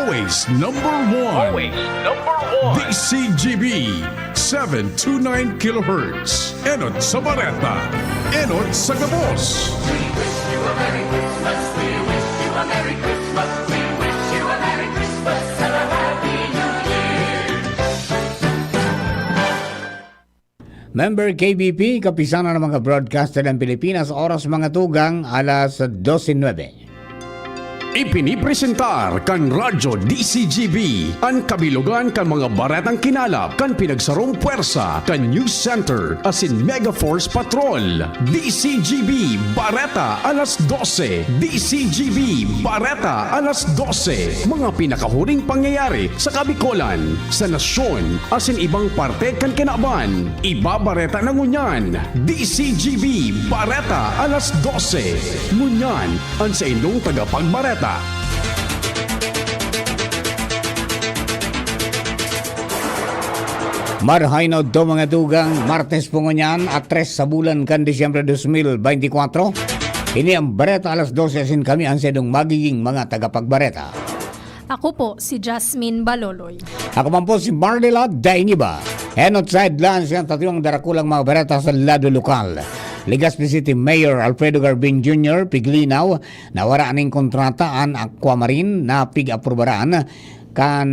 Always number one. Always number one. DCGB 729 kHz. Enot sa Bareta. Enot sa Gabos. We wish you a Merry Christmas. We wish you a Merry Christmas. We wish you a Merry Christmas and a Happy New Year. Member KBP, kapisanan ng mga broadcaster ng Pilipinas, oras mga tugang, alas 12:09. Ipinipresentar kan Radyo DCGB ang kabilugan kan mga baretang kinalap kan pinagsarong puwersa kan News Center asin Mega Force Patrol. DCGB Bareta alas 12. DCGB Bareta alas 12. Mga pinakahuling pangyayari sa Kabikolan, sa nasyon asin ibang parte kan kinaban. Ibabareta na ngunyan. DCGB Bareta alas 12. Ngunyan ang sa inyong tagapagbareta. Marhainod do mga tugang, Martes po ngunyan at 3 sa bulan kan Disyembre 2024. Ini ang Bareta alas 12 asin kami ang sedong magiging mga tagapagbareta. Ako po si Jasmine Baloloy. Ako man po si Marlila Dainiba. Enot sidelines yan tatiwang darakulang mga bareta sa lado lokal. Legazpi City Mayor Alfredo Garbin Jr. piglinaw na wala aning kontrataan Aquamarine na pig-aprobaraan kan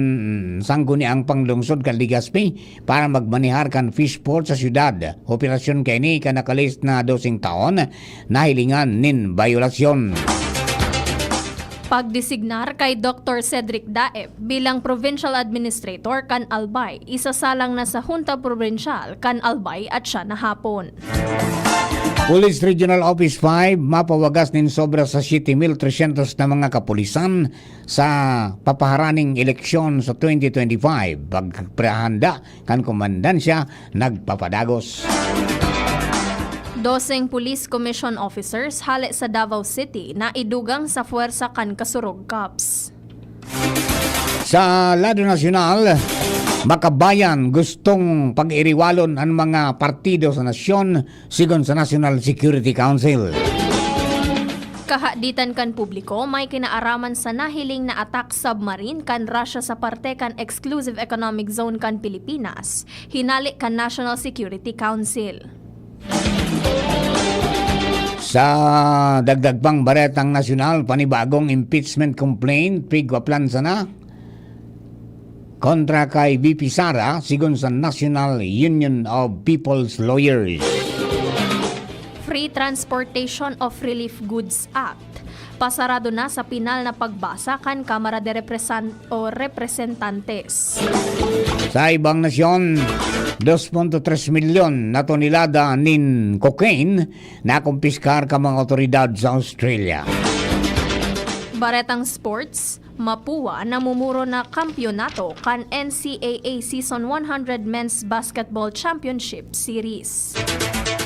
sangguni ang panglungsod kan Legazpi para magmanihar kan fishport sa syudad. Operasyon kay ni kan nakalis na 12 taon na hilingan nin violasyon. Pagdesignar kay Dr. Cedric Daep bilang Provincial Administrator kan Albay, isasalang na sa Junta Provincial kan Albay at siya na hapon. Police Regional Office 5 mapawagas nin sobra sa 7,300 na mga kapulisan sa papaharaning eleksyon sa 2025. Pagprehanda kan komandansya nagpapadagos. 12 Police Commission Officers hali sa Davao City na idugang sa Fuerza kan Kasurog Cups. Sa lado nasyonal, makabayan gustong pag-iriwalon ang mga partido sa nasyon sigon sa National Security Council. Kahaditan kan publiko, may kinaaraman sa nahiling na attack submarine kan Russia sa parte kan Exclusive Economic Zone kan Pilipinas, hinali kan National Security Council. Sa dagdag pang baretang nasyonal, panibagong impeachment complaint pigwaplan sana kontra kay VP Sara sigon sa National Union of People's Lawyers. Free Transportation of Relief Goods Act. Pasarado na sa pinal na pagbasa kan Kamara de Representantes. Sa ibang nasyon, 2.3 milyon na tonelada nin cocaine na kumpiskar ka mga otoridad sa Australia. Baretang Sports, Mapua namumuro na kampyonato kan NCAA Season 100 Men's Basketball Championship Series.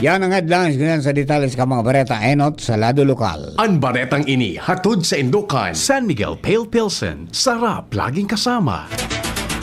Yan ang headlines ganyan sa detalles ka mga bareta enot sa lado lokal. Ang baretang ini hatod sa Indokan. San Miguel Pale Pilsen. Sarap laging kasama.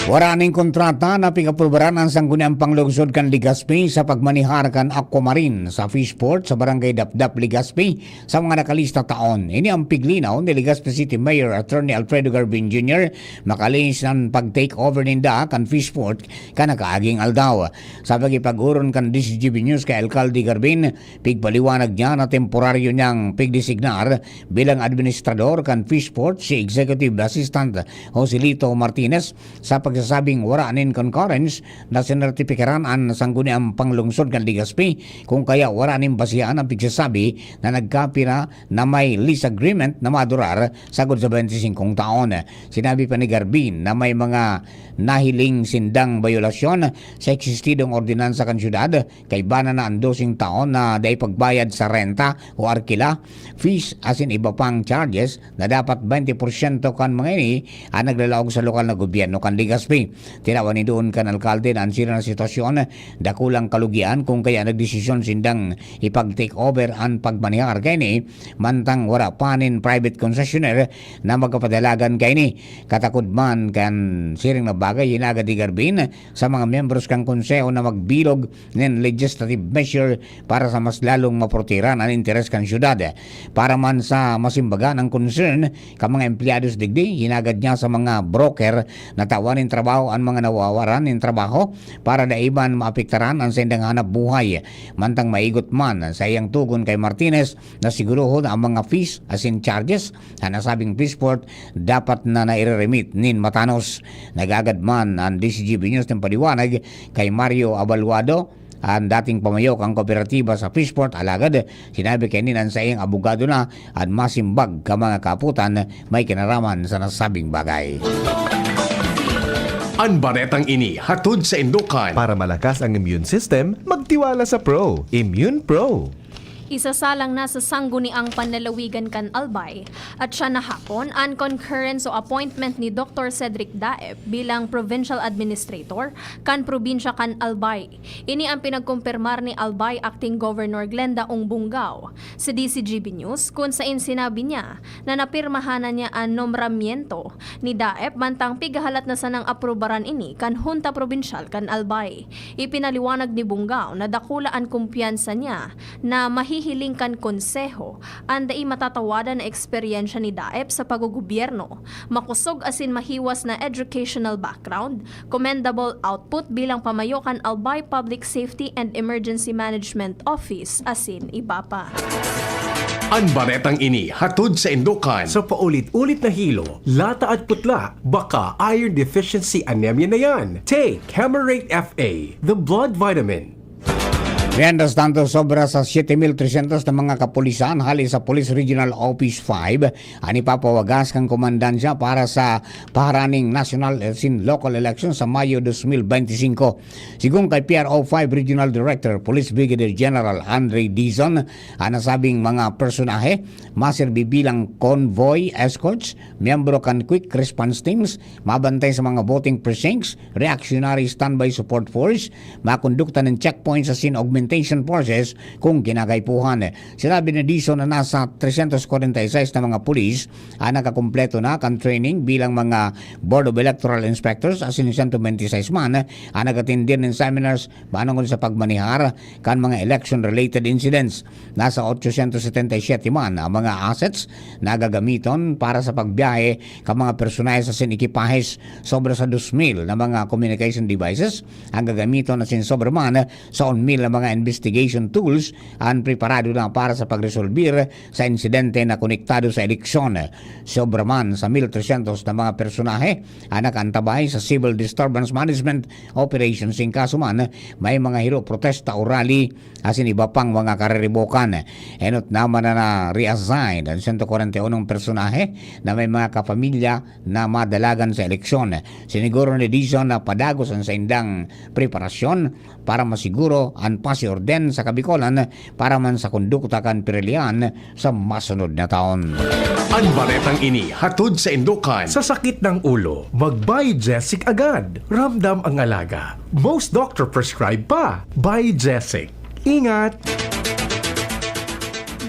Waraning kontrata na pingaprobaran ang sangguniang panglungsod kan Legazpi sa pagmanihar kan Aquamarine sa fishport sa barangay Dapdap, Legazpi sa mga nakalista taon. Ini ang piglinaw ni Legazpi City Mayor Attorney Alfredo Garbin Jr. makalis ng pag-take over ninda kan fishport kan nakaaging aldaw. Sa pag-ipaguron kan DCGB News kay Alcalde Garbin, pigpaliwanag niya na temporaryo niyang pigdesignar bilang administrador kan fishport si Executive Assistant Joselito Martinez sa pagsasabing waranin concurrence na sinertipikaran ang sangguniang panglungsod kan Legazpi kung kaya waranin basihan ang pagsasabi na nagkapira na may lease agreement na madurar sagod sa 25 taon. Sinabi pa ni Garbin na may mga nahiling sindang violasyon sa eksistidong ordinansa kan syudad kay bana na ang 12 taon na day pagbayad sa renta o arkila, fees asin iba pang charges na dapat 20% kan mga ini ang naglalaog sa lokal na gobyerno kan Legazpi. Legazpi. Tinawan ni doon kan alkalde na ansira na sitwasyon dakulang kalugian kung kaya nagdesisyon sindang ipag-take over ang pagmanihar kay ni mantang wala panin private concessionaire na magkapadalagan kay ni. Katakod man kan siring na bagay hinagad di Garbin sa mga membros kang konseho na magbilog ng legislative measure para sa mas lalong maprotiran ang interes kan syudad. Para man sa masimbaga ng concern ka mga empleados digdi, hinagad niya sa mga broker na tawanin trabaho ang mga nawawaran ng trabaho para daiban maapektaran ang sendang hanap buhay. Mantang maigot man sa iyang tugon kay Martinez na siguruhon ang mga fees as in charges na nasabing Peaceport dapat na naire-remit nin Matanos. Nagagad man ang DCGB News ng paliwanag kay Mario Abaluado, ang dating pamayok ang kooperatiba sa Peaceport alagad sinabi kay ninan sa iyang abogado na at masimbag ka mga kaputan may kinaraman sa nasabing bagay. Ang baretang ini hatod sa Indukan. Para malakas ang immune system, magtiwala sa Pro. Immune Pro. Isasalang na sa sangguniang panlalawigan kan Albay at siya nahapon ang concurrence o appointment ni Dr. Cedric Daep bilang Provincial Administrator kan probinsya kan Albay. Ini ang pinagkumpirmar ni Albay Acting Governor Glenda Ongbungao sa DCGB News kung saan sinabi niya na napirmahan na niya ang nombramiento ni Daep mantang pigahalat na sanang aprobaran ini kan Junta Provincial kan Albay. Ipinaliwanag ni Bungao na dakula ang kumpiyansa niya na hihiling kan konseho anday matatawadan na eksperyensya ni Daep sa paggugobyerno, makusog asin mahiwas na educational background, commendable output bilang pamayokan Albay Public Safety and Emergency Management Office asin iba pa. Ang baretang ini hatod sa Indukan. Sa paulit-ulit na hilo, lata at putla, baka iron deficiency anemia na yan. Take Hemarate FA, the blood vitamin. Mientras tanto, sobra sa 7,300 na mga kapulisan hali sa Police Regional Office 5 ang ipapawagas kang komandansya para sa paharaning national and local elections sa Mayo 2025. Sigung kay PRO5 Regional Director Police Brigadier General Andre Dizon, ang nasabing mga personahe maserbi bilang convoy escorts, miyembro kan quick response teams, mabantay sa mga voting precincts, reactionary standby support force, makondukta ng checkpoints sa scene augmentation forces kung kinagaypuhan. Sinabi ni Dizon na nasa 346 na mga pulis ang nakakumpleto na kan training bilang mga Board of Electoral Inspectors as in 126 man ang nagatindir ng seminars banangon sa pagmanihar kan mga election-related incidents. Nasa 877 man ang mga assets na gagamiton para sa pagbiyahe ka mga personahe sa sinikipahes. Sobra sa 2,000 na mga communication devices ang gagamiton na sinsobra man sa 1,000 na mga investigation tools ang preparado na para sa pagresolbir sa insidente na konektado sa eleksyon. Sobra man sa 1,300 na mga personahe ang nakantabay sa Civil Disturbance Management Operations in kaso man may mga hiro protesta o rally asin iba pang mga kareribokan. Enot naman na reassign ang 141 personahe na may mga kapamilya na madalagan sa eleksyon. Siniguro ni Dizon na padagos ang sa indang preparasyon para masiguro ang orden sa Kabikolan para man sa kondukta kan pirelian sa masunod na taon. Ang baretang ini hatod sa Indukan. Sa sakit ng ulo, mag-Biogesic agad. Ramdam ang alaga. Most doctor prescribe pa. Biogesic. Ingat!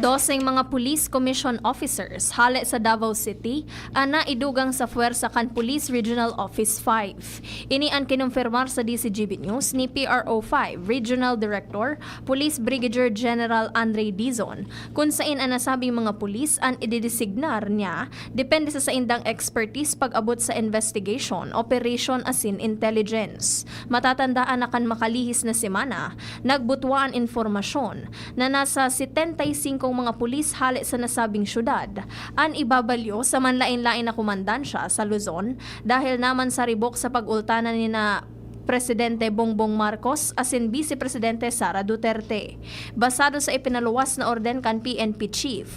12 mga police commission officers hali sa Davao City ang naidugang sa puwersa kan Police Regional Office 5. Ini ang kinumpirmar sa DCGB News ni PRO5 Regional Director Police Brigadier General Andre Dizon kung saan ang nasabing mga pulis ang ididesignar niya depende sa indang expertise pag-abot sa investigation, operation asin intelligence. Matatandaan na kan makalihis na semana, nagbutwa ang informasyon na nasa 75 mga pulis hali sa nasabing syudad ang ibabalyo sa manlain-lain na komandansya sa Luzon dahil naman sa ribok sa pag-ultanan ni na Presidente Bongbong Marcos asin Vice Presidente Sara Duterte. Basado sa ipinaluwas na orden kan PNP Chief,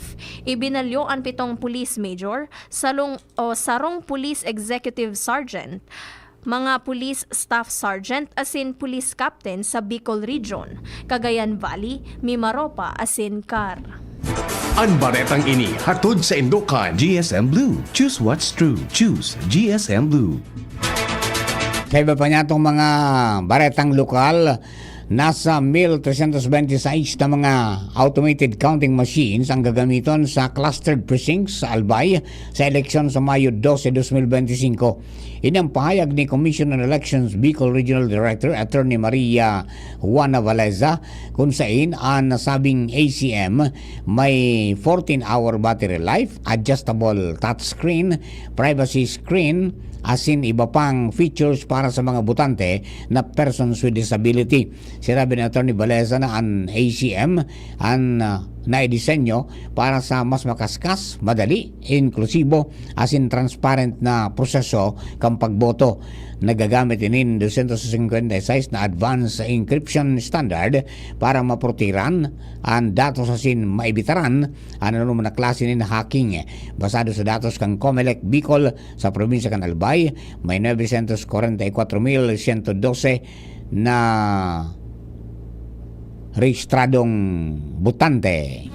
ibinalyo ang 7 police major, sarong police executive sergeant, mga police staff sergeant asin police captain sa Bicol Region, Cagayan Valley, Mimaropa asin Car. Ang baretang ini hatod sa Indukan. GSM Blue. Choose what's true. Choose GSM Blue. Sa iba pa niya itong mga baretang lokal, nasa 1,326 na mga automated counting machines ang gagamiton sa clustered precincts sa Albay sa eleksyon sa Mayo 12, 2025. Ini ang pahayag ni Commission on Elections Bicol Regional Director Attorney Maria Juana Valeza kung saan ang nasabing ACM may 14-hour battery life, adjustable touchscreen, privacy screen, asin iba pang features para sa mga butante na persons with disability. Sinabi ni Atty. Valeza na ang ACM ang naidisenyo para sa mas makaskas, madali, inklusibo, asin transparent na proseso kang pagboto. Nagagamit inin 256 na advanced encryption standard para maprotiran ang datos asin maibitaran ano naman na klase ni hacking. Basado sa datos kang Comelec Bicol sa probinsya kan Albay, may 944,112 na rehistradong butante.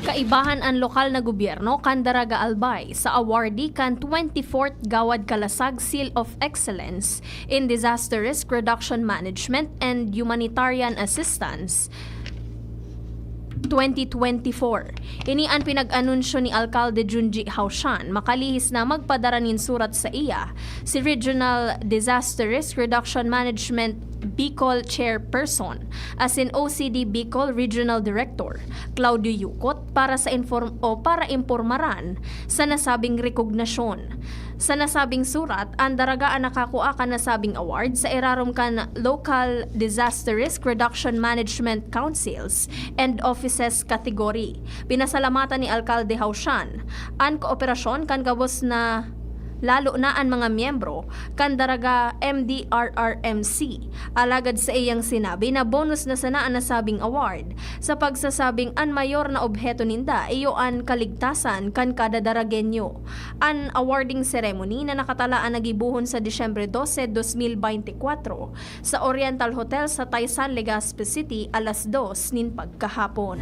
Kaibahan ang lokal na gobyerno kan Daraga Albay sa awardee kan 24th Gawad Kalasag Seal of Excellence in Disaster Risk Reduction Management and Humanitarian Assistance 2024. Ini ang pinag-anunsyo ni Alcalde Junji Haushan makalihis na magpadaranin surat sa iya si Regional Disaster Risk Reduction Management Bicol Chairperson as in OCD Bicol Regional Director Claudio Yucot para sa impormaran sa nasabing rekognasyon. Sa nasabing surat, ang daragaan nakakuha ka nasabing award sa irarom kan Local Disaster Risk Reduction Management Councils and Offices category. Pinasalamatan ni Alcalde Haushan ang kooperasyon kan gabos na lalo na ang mga miyembro kan Daraga MDRRMC. Alagad sa iyang sinabi na bonus na sana ang nasabing award sa pagsasabing ang mayor na obheto ninda iyo ang kaligtasan kan kada daragenyo. Ang awarding ceremony na nakatalaan nagibuhon sa Disyembre 12, 2024 sa Oriental Hotel sa Taysan, Legazpi City alas 2 nin pagkahapon.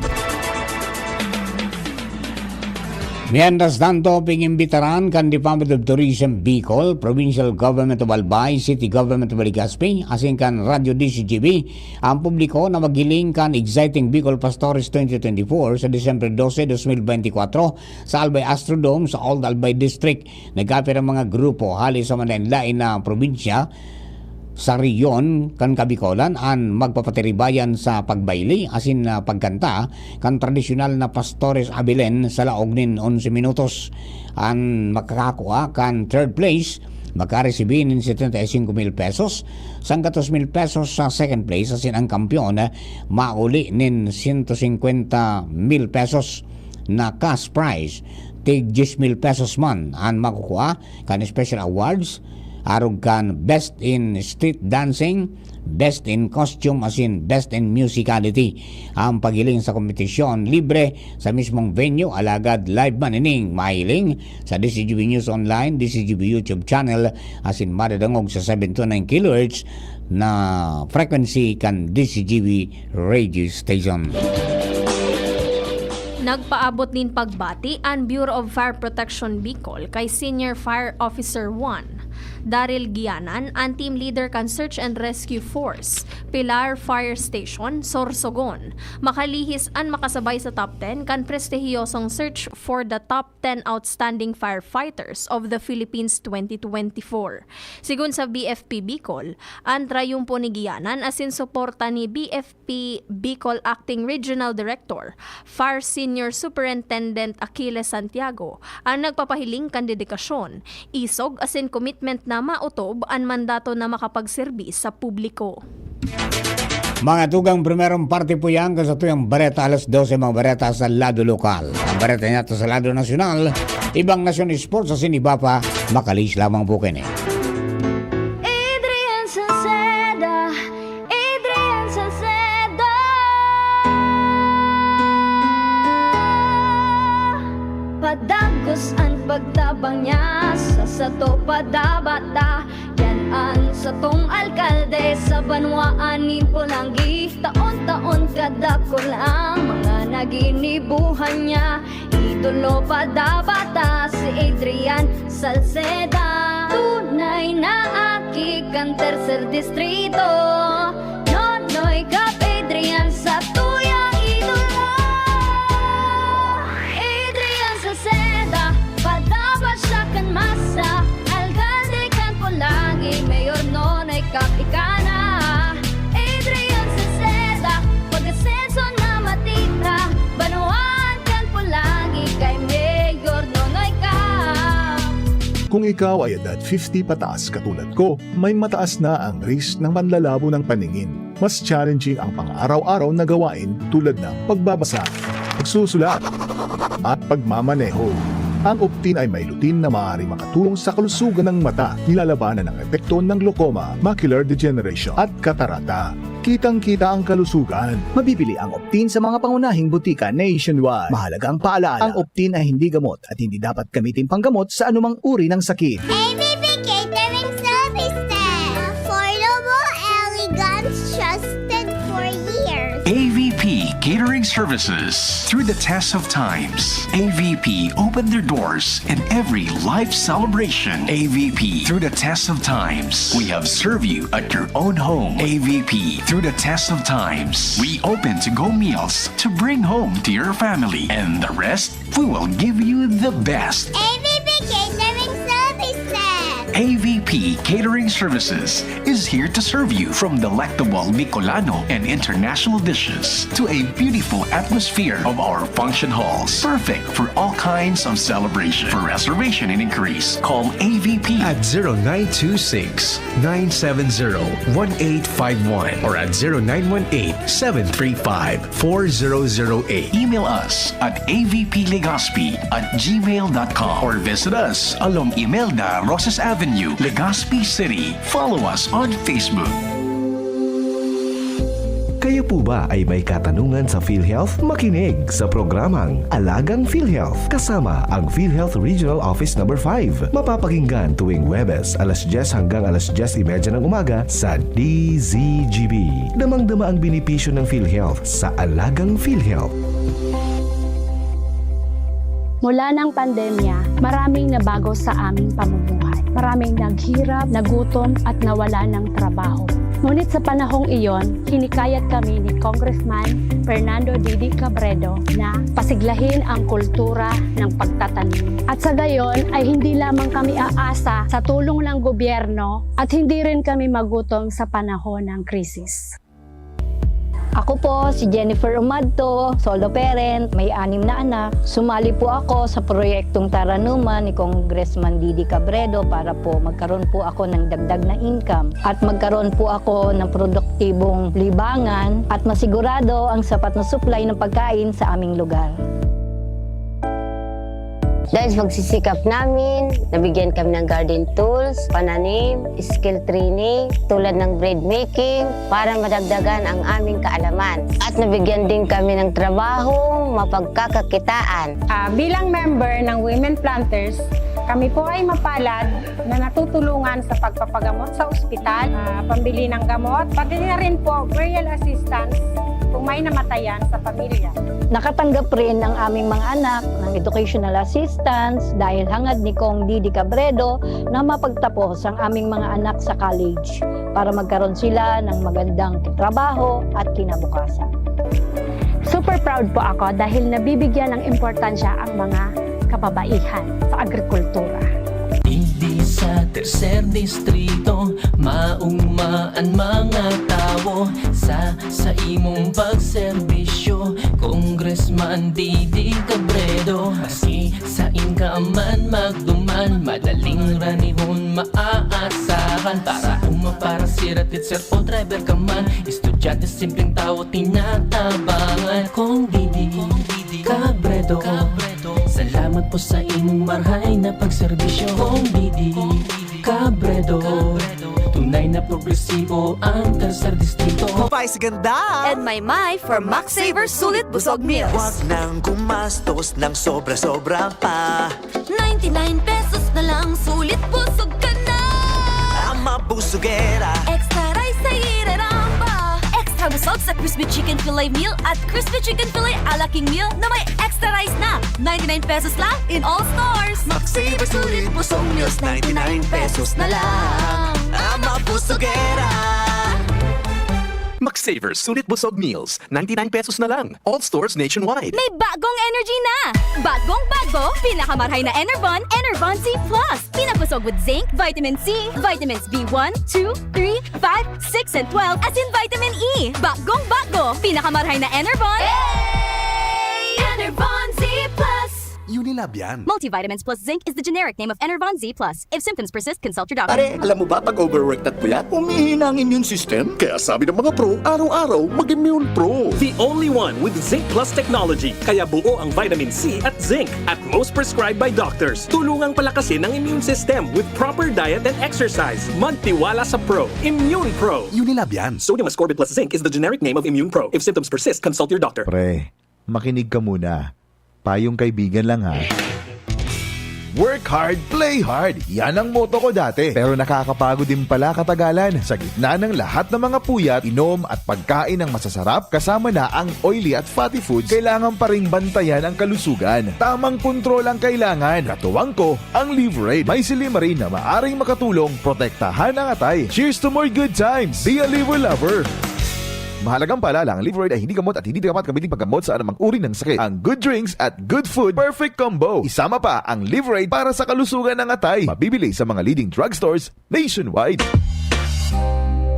Mientras tanto, pingimbitaran kan Department of Tourism Bicol, Provincial Government of Albay, City Government of Legazpi, asin kan Radio DCGB, ang publiko na magiling kan Exciting Bicol Pastores 2024 sa Disyembre 12, 2024 sa Albay Astrodome sa Old Albay District. Nagkapir ang mga grupo hali sa manlain na probinsya sa riyon kan Kabikolan ang magpapatiribayan sa pagbayli asin na pagkanta kan tradisyonal na Pastores Abilen sa laog nin 11 minutos. Ang makakakuha kan third place makaresibin ng 75,000 pesos, 100,000 pesos sa second place asin ang kampiyon mauli nin 150,000 pesos na cash prize. Tig 10,000 pesos man ang makukuha kan special awards arog kan Best in Street Dancing, Best in Costume asin Best in Musicality. Ang pagiling sa kompetisyon libre sa mismong venue, alagad live manining mahiling sa DCGB News Online, DCGB YouTube channel asin madadangog sa 729 kHz na frequency kan DCGB radio station. Nagpaabot nin pagbati ang Bureau of Fire Protection Bicol kay Senior Fire Officer 1 Daryl Gianan, ang Team Leader kan Search and Rescue Force Pilar Fire Station, Sorsogon, makalihis ang makasabay sa top 10 kan prestihiyosong search for the top 10 outstanding firefighters of the Philippines 2024. Sigun sa BFP Bicol, ang trayumpo ni Gianan asin suporta ni BFP Bicol Acting Regional Director Fire Senior Superintendent Achilles Santiago ang nagpapahiling kan dedikasyon, isog asin commitment na mautob ang mandato na makapagserbis sa publiko. Mga tugang primerong parte po yan sa tuyang bareta alas 12 mga bareta sa lado lokal. Ang bareta niya sa lado nasyonal, ibang nasyon sports sa siniba pa, makalis lamang po kini. Adrian Salceda, Adrian Salceda. Padagos ang pagtabang niya sa sato padabata. Yan ang satong alkalde sa banwaanin Pulangi. Taon-taon kadako lang mga naginibuhan niya. Idolo padabata si Adrian Salceda. ang tercer distrito. Nonoy Cap Adrian sa tuyang idolo. Adrian sa seda, padapat siya kan masa. Alcalde kan Polagi, Mayor Nonoy Cap Ikana. Adrian sa seda, pag-asenso na matita. Banuan kan Polagi, kay Mayor Nonoy Cap. Kung ikaw ay edad 50 pataas katulad ko, may mataas na ang risk ng panlalabo ng paningin. Mas challenging ang pang-araw-araw na gawain tulad ng pagbabasa, pagsusulat, at pagmamaneho. Ang Optin ay may lutin na maaari makatulong sa kalusugan ng mata, nilalabanan ang epekto ng glaucoma, macular degeneration at katarata. Kitang-kita ang kalusugan. Mabibili ang Optin sa mga pangunahing butika nationwide. Mahalaga ang paalaala, ang Optin ay hindi gamot at hindi dapat gamitin panggamot sa anumang uri ng sakit. AVP Catering Services. Affordable, elegant, trusted for years. AVP Catering Services. Through the test of times, AVP opened their doors in every life celebration. AVP, through the test of times, we have served you at your own home. AVP, through the test of times, we open to-go meals to bring home to your family. And the rest, we will give you the best. AVP Catering Services. AVP Catering Services is here to serve you from delectable Bicolano and international dishes to a beautiful atmosphere of our function halls. Perfect for all kinds of celebration. For reservation and increase, call AVP At 0926-970-1851 or at 0918-735-4008. Email us at avplegazpi@gmail.com or visit us along Imelda Rosas Avenue, Legazpi City. Follow us on Facebook. Kayo po ba ay may katanungan sa PhilHealth? Makinig sa programang Alagang PhilHealth kasama ang PhilHealth Regional Office No. 5. Mapapakinggan tuwing Huwebes alas 10 hanggang alas 10:30 ng umaga sa DZGB. Damang-dama ang benepisyo ng PhilHealth sa Alagang PhilHealth. Mula ng pandemya, maraming nabago sa aming pamumuhay. Maraming naghirap, nagutom at nawala ng trabaho. Ngunit sa panahong iyon, hinikayat kami ni Congressman Fernando Didi Cabredo na pasiglahin ang kultura ng pagtatanim. At sa gayon ay hindi lamang kami aasa sa tulong ng gobyerno at hindi rin kami magutom sa panahon ng krisis. Ako po si Jennifer Umadto, solo parent, may 6 na anak. Sumali po ako sa proyektong Taranuman ni Congressman Didi Cabredo para po magkaroon po ako ng dagdag na income at magkaroon po ako ng produktibong libangan at masigurado ang sapat na supply ng pagkain sa aming lugar. Dahil sa pagsisikap namin, nabigyan kami ng garden tools, pananim, skill training, tulad ng bread making, para madagdagan ang aming kaalaman. At nabigyan din kami ng trabahong mapagkakakitaan. Bilang member ng Women Planters, kami po ay mapalad na natutulungan sa pagpapagamot sa ospital, pambili ng gamot, pati na rin po burial assistance kung may namatayan sa pamilya. Nakatanggap rin ang aming mga anak ng educational assistance dahil hangad ni Kong Didi Cabredo na mapagtapos ang aming mga anak sa college para magkaroon sila ng magandang trabaho at kinabukasan. Super proud po ako dahil nabibigyan ng importansya ang mga kababaihan sa agrikultura. Hindi sa tercer distrito, maugmaan mga tao sa imong pagserbisyo, Congressman Didi Cabredo. Maski sa inkaman magduman, madaling ranihon maaasahan. Para para sirat sir o driver ka man, estudyante simpleng tao tinatabangan. Kung Didi Cabredo, salamat po sa imong marhay na pagserbisyo. Kung Didi Cabredo, tunay na progresibo ang tercer distrito. Mapay sa ganda and may for Max Saver Sulit Busog Meals. Huwag nang gumastos ng sobra-sobra pa. 99 pesos na lang, sulit busog ka na. Ang mabusugera, Extra rice sa ireramba. Extra busog sa Crispy Chicken Filet Meal at Crispy Chicken Filet Ala King Meal na may extra rice na. 99 pesos lang in all stores. Max Saver Sulit Busog Meals, 99 pesos na lang. Ama Busogera. McSavers Sulit Busog Meals, 99 pesos na lang. All stores nationwide. May bagong energy na! Bagong bago, pinakamarhay na Enervon, Enervon C+. Pinabusog with zinc, vitamin C, vitamins B1, 2, 3, 5, 6, and 12, as in vitamin E. Bagong bago, pinakamarhay na Enervon. Enervon Z+. Unilab yan. Multivitamins plus zinc is the generic name of Enervon Z+. If symptoms persist, consult your doctor. Pare, alam mo ba pag overworked at puyat, humihina ang immune system? Kaya sabi ng mga pro, araw-araw mag-Immune Pro. The only one with Zinc Plus technology. Kaya buo ang vitamin C at zinc at most prescribed by doctors. Tulungang palakasin ang immune system with proper diet and exercise. Magtiwala sa Pro. Immune Pro. Unilab yan. Sodium ascorbate plus zinc is the generic name of Immune Pro. If symptoms persist, consult your doctor. Pre, makinig ka muna. Payong kaibigan lang ha. Work hard, play hard. Yan ang motto ko dati. Pero nakakapagod din pala katagalan. Sa gitna ng lahat ng mga puyat, inom at pagkain ng masasarap, kasama na ang oily at fatty foods, kailangan pa ring bantayan ang kalusugan. Tamang kontrol ang kailangan. Katuwang ko, ang Liverade. May silimarin na maaring makatulong protektahan ang atay. Cheers to more good times. Be a liver lover. Mahalagang paalala, ang Liverade ay hindi gamot at hindi dapat gamitin paggamot sa anumang uri ng sakit. Ang good drinks at good food, perfect combo. Isama pa ang Liverade para sa kalusugan ng atay. Mabibili sa mga leading drugstores nationwide.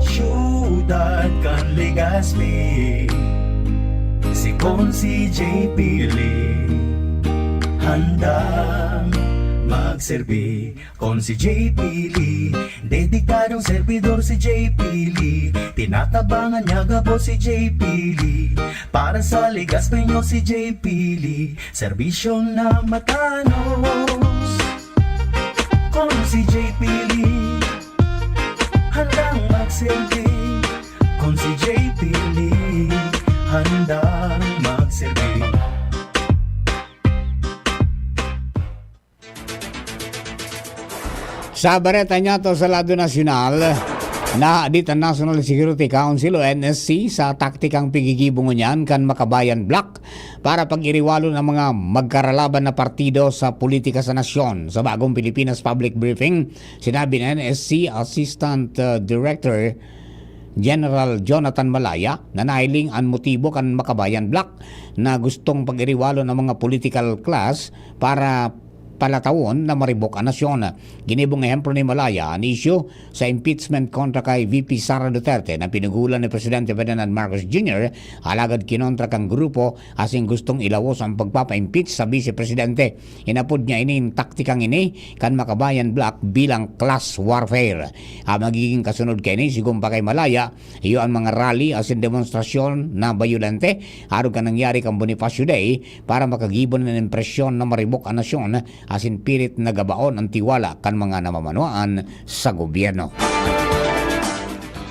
Syudad kan Legazpi, si Consi JP Lee, handang magserbi. Con si JP Lee, dedikadong servidor si JP Lee, tinatabangan niya gabo si JP Lee, para sa Legazpi nyo si JP Lee, serbisyong na matanos. Con si JP Lee, handang magserbi. Con si JP Lee, handang magserbi. Sa bareta niya to sa lado nasyonal, na dito ang National Security Council o NSC sa taktikang pigigibong niyan kan Makabayan Bloc para pag-iriwalo ng mga magkaralaban na partido sa politika sa nasyon. Sa bagong Pilipinas Public Briefing, sinabi ng NSC Assistant Director General Jonathan Malaya na nahiling ang motibo kan Makabayan Bloc na gustong pag-iriwalo ng mga political class para palatawon na maribok ang nasyon. Ginibong ehemplo ni Malaya ang issue sa impeachment kontra kay VP Sara Duterte na pinugulan ni Presidente Ferdinand Marcos Jr. alagad kinontra kang grupo asing gustong ilawos ang pagpapa-impeach sa Vice Presidente. Inapod niya ining taktikang ini kan Makabayan Bloc bilang class warfare. Ang magiging kasunod kay ini sigong pa kay Malaya, iyo ang mga rally asin demonstrasyon na bayulente aron ka nangyari kang Bonifacio Day para makagibon ng impresyon na maribok ang nasyon asin pirit na gabaon ang tiwala kan mga namamanuan sa gobyerno.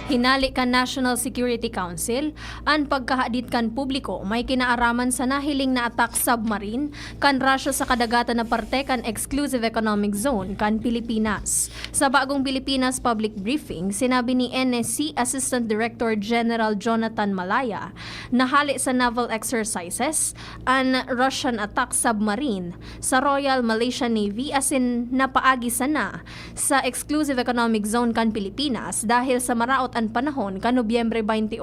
Hinali kan National Security Council ang pagkahadit kan publiko may kinaaraman sa nahiling na attack submarine kan Russia sa kadagatan na parte kan Exclusive Economic Zone kan Pilipinas. Sa bagong Pilipinas Public Briefing, sinabi ni NSC Assistant Director General Jonathan Malaya na hali sa naval exercises ang Russian attack submarine sa Royal Malaysian Navy asin napaagi sana sa Exclusive Economic Zone kan Pilipinas dahil sa maraot ang panahon ka Nobyembre 28.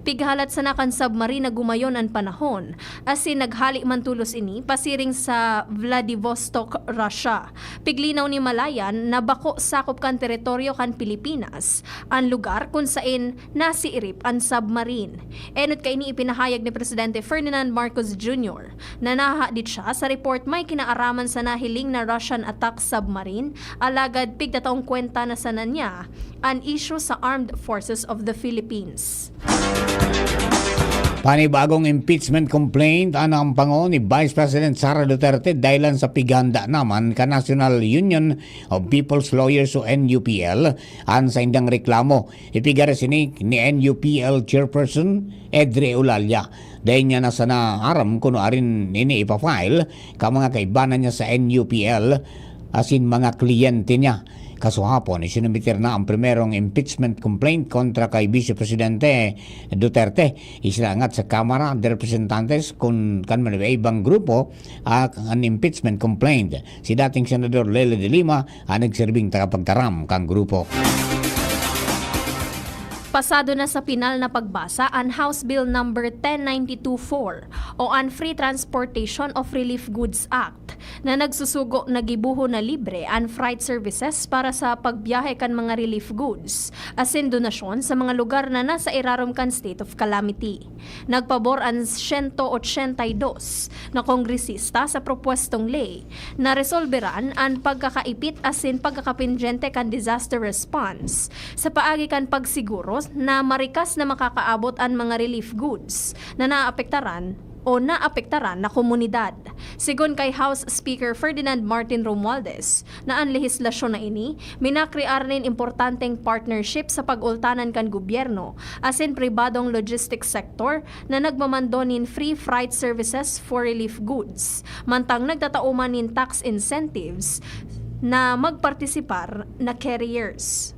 Pighalat sa nakan submarine na gumayon ang panahon asin naghali man tulos ini pasiring sa Vladivostok, Russia. Piglinaw ni Malayan na bako sakop kan teritoryo kan Pilipinas ang lugar kung saan nasiirip ang submarine. Enot kay ini ipinahayag ni Presidente Ferdinand Marcos Jr. na nahadit siya sa report may kinaaraman sa nahiling na Russian attack submarine alagad pigtataong kwenta na sana niya an issue sa Armed Forces of the Philippines. Panibagong impeachment complaint ang pango ni Vice President Sara Duterte dahilan sa piganda naman ka National Union of People's Lawyers o NUPL an sa indang reklamo. Ipigara sini ni NUPL Chairperson Edre Eulalia. Dahil niya na sana aram kuno arin ini ipafile ka mga kaibanan niya sa NUPL asin mga kliyente niya. Kaso hapon, isinumitir na ang primerong impeachment complaint kontra kay Vice Presidente Duterte. Isilangat sa Kamara de Representantes kung kan man ibang grupo ang impeachment complaint. Si dating Senador Lele de Lima ang nagsirbing tagapagtaram kang grupo. Pasado na sa pinal na pagbasa ang House Bill number 10924 o ang Free Transportation of Relief Goods Act na nagsusugo na gibuho na libre ang freight services para sa pagbiyahe kan mga relief goods asin donasyon sa mga lugar na nasa irarom kan state of calamity. Nagpabor ang 182 na kongresista sa propwestong ley na resolberan ang pagkakaipit asin pagkakapindyente kan disaster response sa paagi kan pagsiguro na marikas na makakaabot ang mga relief goods na naapektaran na komunidad. Sigon kay House Speaker Ferdinand Martin Romualdez na ang lehislasyon na ini minakrear nin importanteng partnership sa pag-ultanan kan gobyerno asin pribadong logistics sector na nagmamando nin free freight services for relief goods mantang nagtatauman nin tax incentives na magpartisipar na carriers.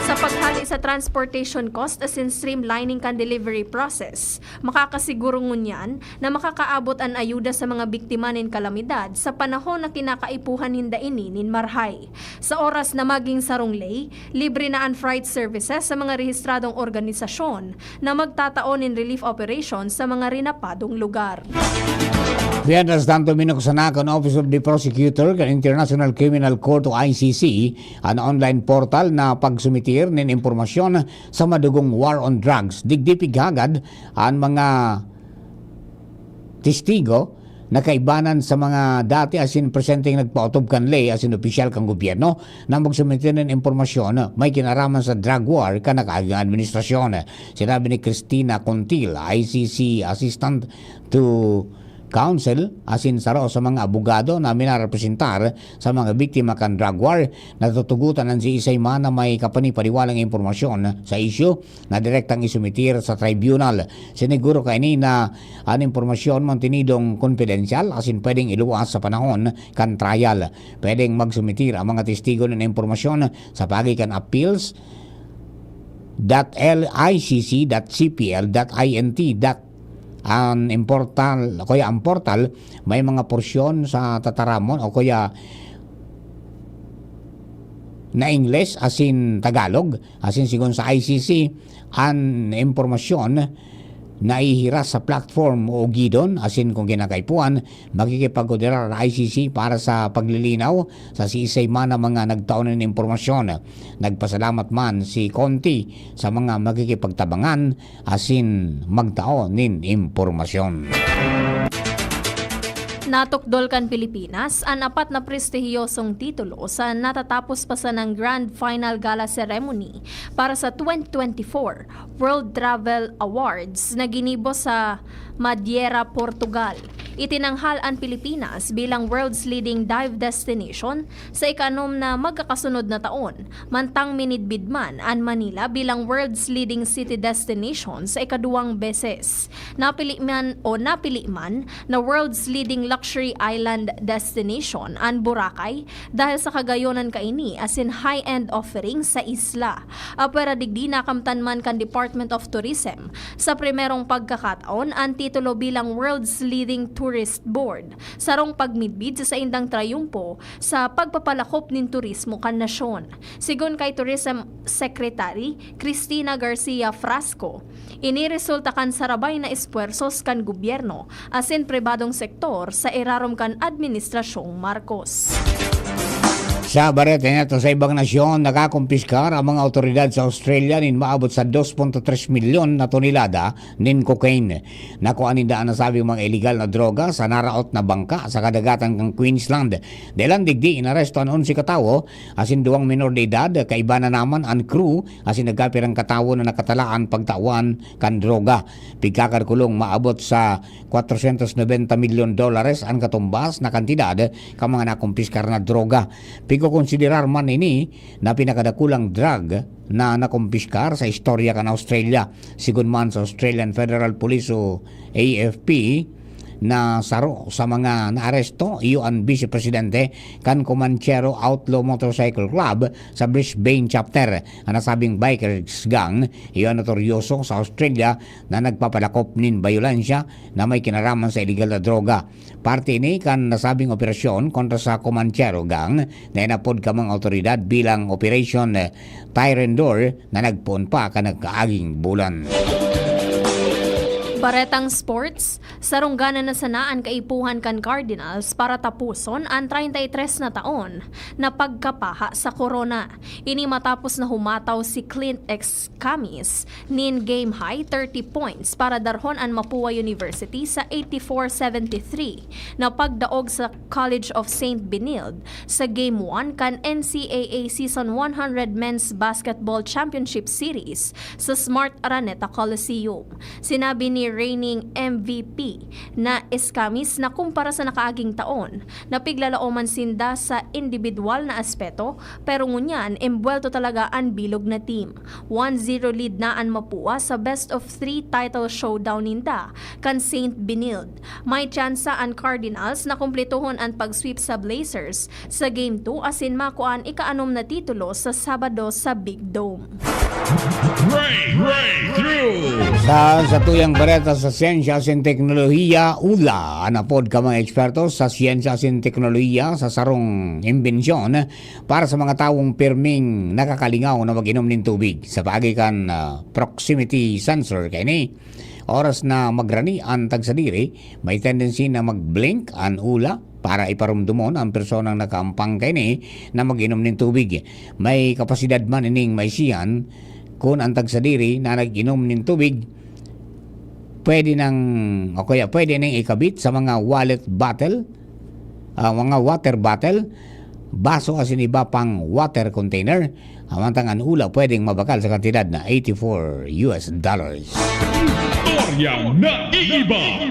Sa paghali sa transportation cost asin streamlining kan delivery process, makakasiguro ngunyan na makakaabot ang ayuda sa mga biktima nin kalamidad sa panahon na kinakaipuhan ninda ini nin marhay. Sa oras na maging sarong lay, libre na ang freight services sa mga rehistradong organisasyon na magtataon nin relief operations sa mga rinapadong lugar. Mientras tanto, minuksanak ang Office of the Prosecutor ng International Criminal Court o ICC ang online portal na pagsumitir ng impormasyon sa madugong war on drugs. Digdipig hagad ang mga testigo na kaibanan sa mga dati asin presenteng nagpautob kan lay asin opisyal kang gobyerno na magsumitir ng impormasyon may kinaraman sa drug war kan nakaaging administrasyon. Sinabi ni Cristina Contil, ICC Assistant to Counsel asin saro sa mga abogado na minarepresentar sa mga biktima kan drug war, natutugutan ng si isay man na may kapanipaniwalang impormasyon sa isyu na direktang isumitir sa tribunal. Siniguro kaini na ang impormasyon mantinidong konfidensyal asin pwedeng iluwas sa panahon kan trial. Pwedeng magsumitir ang mga testigo ng impormasyon sa pagi kan appeals.licc.cpl.int. Ang portal may mga porsyon sa tataramon o kaya na English asin Tagalog asin sigon sa ICC ang impormasyon na ihiras sa platform o gidon asin kung kinakaipuan makikipag-ordinar ang ICC para sa paglilinaw sa sisay man ng mga nagtaon ng impormasyon. Nagpasalamat man si Conti sa mga makikipagtabangan asin magtaon ng impormasyon. Natukdol kan Pilipinas ang apat na prestihiyosong titulo sa natatapos pa sa ng Grand Final Gala Ceremony para sa 2024 World Travel Awards na ginibo sa Madeira, Portugal. Itinanghal ang Pilipinas bilang world's leading dive destination sa ikanom na magkakasunod na taon, mantang minidbidman ang Manila bilang world's leading city destination sa ikaduwang beses. Napili man na world's leading luxury island destination ang Boracay dahil sa kagayonan kaini asin high-end offering sa isla. Apera digdi nakamtan man kan Department of Tourism sa primerong pagkakataon ang titulo bilang world's leading tourist board sarong pagmidbid sa indang trayumpo sa pagpapalakop nin turismo kan nasyon. Sigon kay Tourism Secretary Cristina Garcia Frasco, iniresulta kan sarabay na espuersos kan gobyerno asin pribadong sektor sa irarom kan Administrasyong Marcos. Sa bareta nito sa ibang nasyon, nakakumpiskar ang mga otoridad sa Australia nin maabot sa 2.3 milyon na tonelada nin cocaine. Nakuha nindaan na sabi mga illegal na droga sa naraot na bangka sa kadagatan ng Queensland. Delan digdi inaresto ang 11 katawo asin 2 minor de edad, kaiba na naman ang crew asin nagkapirang katawo na nakatalaan pagtawan kan droga. Pigkakarkulong maabot sa $490 milyon ang katumbas na kantidad ka mga nakumpiskar na droga. Konsiderar man ini na pinakadakulang drug na nakumpiskar sa istorya kan Australia. Sigun man sa Australian Federal Police o AFP, na saro sa mga naaresto iyo ang Vice Presidente kan Comanchero Outlaw Motorcycle Club sa Brisbane chapter. Ang nasabing bikers gang iyo notoryoso sa Australia na nagpapalakop nin bayolansya na may kinaraman sa illegal na droga. Parte ni kan nasabing operasyon kontra sa Comanchero gang na inapod kamang autoridad bilang Operation Tyrendor na nagpuon pa ka nagkaaging bulan. Baretang sports, sarunggana na sanaan kaipuhan kan Cardinals para tapuson ang 33 na taon na pagkapaha sa corona. Ini matapos na humataw si Clint X. Camis nin game high 30 points para darhon ang Mapua University sa 84-73 na pagdaog sa College of St. Benilde sa game 1 kan NCAA Season 100 Men's Basketball Championship Series sa Smart Araneta Coliseum. Sinabi ni reigning MVP na Escamis na kumpara sa nakaaging taon na piglalooman sinda sa individual na aspeto pero ngunyan embwelto talaga ang bilog na team. 1-0 lead na ang Mapua sa best of 3 title showdown ninda kan St. Benilde. May tsansa ang Cardinals na kumpletuhon ang pag-sweep sa Blazers sa Game 2 asin makuan ika-6 na titulo sa Sabado sa Big Dome. Sa tuyang bareta sa siyensya sin teknolohiya, ULA, anapod ka mga eksperto sa siyensya sin teknolohiya sa sarong imbensyon para sa mga taong pirming nakakalingaw na mag-inom ng tubig. Sa pagikan proximity sensor kay ni, oras na magrani ang tagsadiri, may tendency na mag-blink ang ULA para iparumdumon ang personang nakaampang kay ni na mag-inom ng tubig. May kapasidad man ining may siyan kung ang tagsadiri na nag-inom ng tubig pwede nang ikabit sa mga mga water bottle, baso asin iba pang water container. Amantang ang ULA pwedeng mabakal sa kantidad na $84. Istoryang naiiba.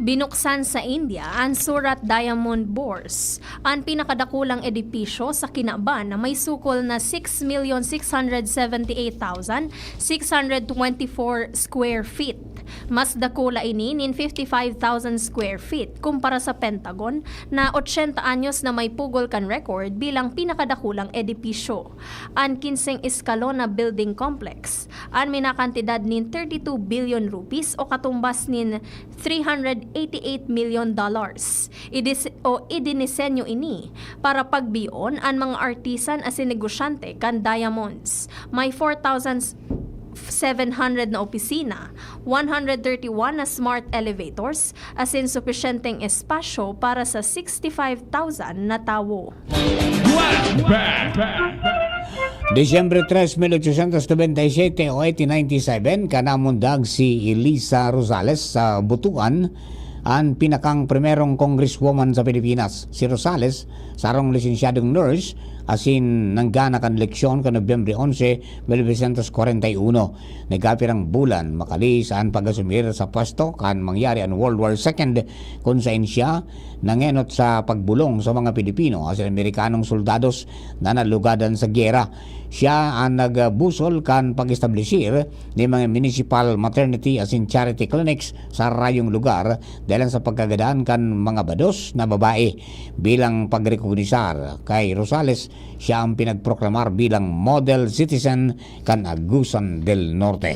Binuksan sa India ang Surat Diamond Bourse, ang pinakadakulang edipisyo sa Kinaban na may sukol na 6,678,624 square feet. Mas dakula ini nin 55,000 square feet kumpara sa Pentagon na 80 anyos na may pugol kan record bilang pinakadakulang edipisyo. Ang 15 eskalon na building complex, ang minakantidad nin 32 billion rupees o katumbas nin $388 million. Idinisenyo ini para pagbion ang mga artisan asin negosyante kan diamonds. May 4,700 na opisina, 131 na smart elevators, asin supisyenteng espasyo para sa 65,000 na tawo. Disyembre 3, 1897 o 1897, kanamundag si Elisa Rosales sa Butuan, ang pinakang primerong congresswoman sa Pilipinas. Si Rosales, sarong lisensyadong nurse, asin nanggana kan leksyon ka Nobyembre 11, 1941. Nagkapirang bulan makali saan pag-asumir sa pwesto kan mangyari ang World War II kung saan siya nangenot sa pagbulong sa mga Pilipino asin Amerikanong soldados na nalugadan sa giyera. Siya ang nagbusol kan pag-establisir ng mga municipal maternity asin charity clinics sa rayong lugar dahil sa pagkagadaan kan mga bados na babae. Bilang pagrekognisar kay Rosales, siya ang pinagproklamar bilang model citizen kan Agusan del Norte.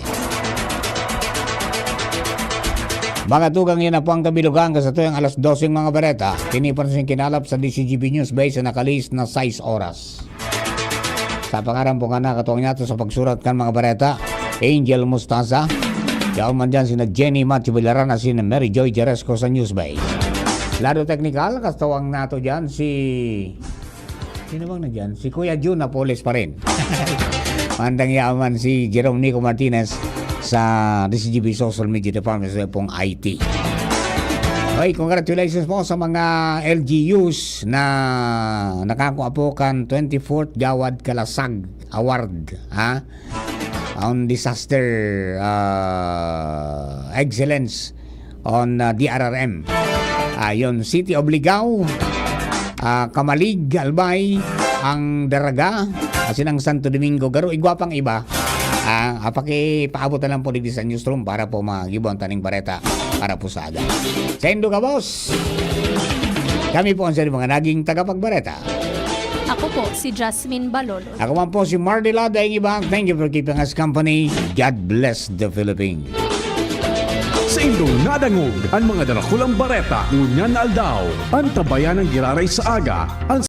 Mga tugang yan na po ang kabilugan sa tuyang alas 12 mga bareta. Tinipan sin kinalap sa DCGB News base na nakalis na 6 oras. Sa pangaran po nga na katuwang niya sa pagsurat kan mga bareta, Angel Mustaza, yaw man dyan sina Jenny Matthew Villaran at sina Mary Joy Jeresco sa Newsbase. Lado technical, katuwang nato dyan sino bang na dyan? Si Kuya June Napoles pa rin. Mandang yaman si Jerome Nico Martinez sa DCGB Social Media Department sa pong IT. Okay, congratulations po sa mga LGUs na nakakuha po kan 24th Jawad Kalasag Award on Disaster Excellence on DRRM. Yon, City of Ligao, Kamalig, Albay, ang Daraga, asin ang Santo Domingo, garo igwapang iba. Pakipaabot na lang po dito sa newsroom para po mag-ibang taning bareta para po sa aga. Sendo ka, boss. Kami po ang sa mga naging tagapagbareta. Ako po si Jasmine Balolo. Ako man po si Mardila Daing Ibang. Thank you for keeping us company. God bless the Philippines. Sa indong nadangog ang mga darakulang bareta ngunyan aldaw. Ang tabayan ng giraray sa aga. Ang